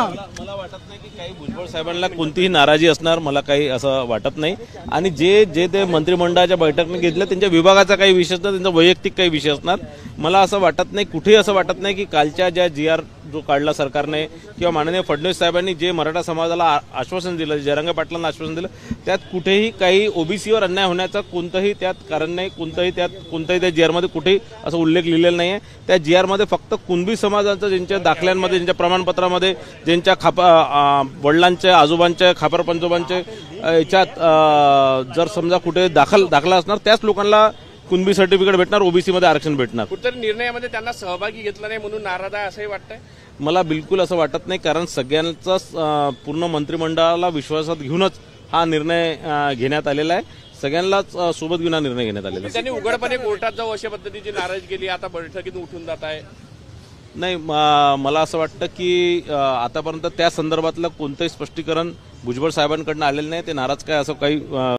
मला वाटत नाही की काही भुजबळ साहेबांना कोणतीही नाराजी असणार, मला काही असं वाटत नाही। आणि जे ते मंत्रिमंडळाच्या बैठकीने घेतलं त्यांच्या विभागाचा काही विषय असणार, त्यांचा वैयक्तिक काही विषय असणार। मला असं वाटत नाही, कुठेही असं वाटत नाही की कालच्या ज्या GR जो काढला सरकारने किंवा माननीय फडणवीस साहेबांनी जे मराठा समाजाला आश्वासन दिलं, जयरंग पाटलांना आश्वासन दिलं, त्यात कुठेही काही ओबीसीवर अन्याय होण्याचा कोणतंही त्यात कारण नाही, कोणतंही त्या GR मध्ये कुठेही असं उल्लेख लिहिलेला नाही आहे। त्या GR मध्ये फक्त कुणबी समाजाचं ज्यांच्या दाखल्यांमध्ये, ज्यांच्या प्रमाणपत्रामध्ये, ज्यांच्या वडिलांच्या आजोबांच्या खापर पंजोबांच्या याच्यात जर समजा कुठे दाखला असणार त्याच लोकांना कुणबी सर्टिफिकेट भेटणार, ओबीसी मध्ये आरक्षण भेटणार। कुठेतरी निर्णयामध्ये त्यांना सहभागी घेतलं नाही म्हणून नाराज आहे असंही वाटतंय? मला बिलकुल असं वाटत नाही, कारण सगळ्यांचा पूर्ण मंत्रिमंडळाला विश्वासात घेऊनच हा निर्णय घेण्यात आलेला आहे। सगळ्यांनाच सोबत घेऊन हा निर्णय घेण्यात आलेला आहे। त्यांनी उघडपणे कोर्टात जाऊ अशा पद्धतीची नाराजी केली, आता बैठकीतून उठून जात आहे। नाही, मला असं वाटतं की आतापर्यंत त्या संदर्भातलं कोणतंही स्पष्टीकरण भुजबळ साहेबांकडून आलेलं नाही। ते नाराज काय असं काही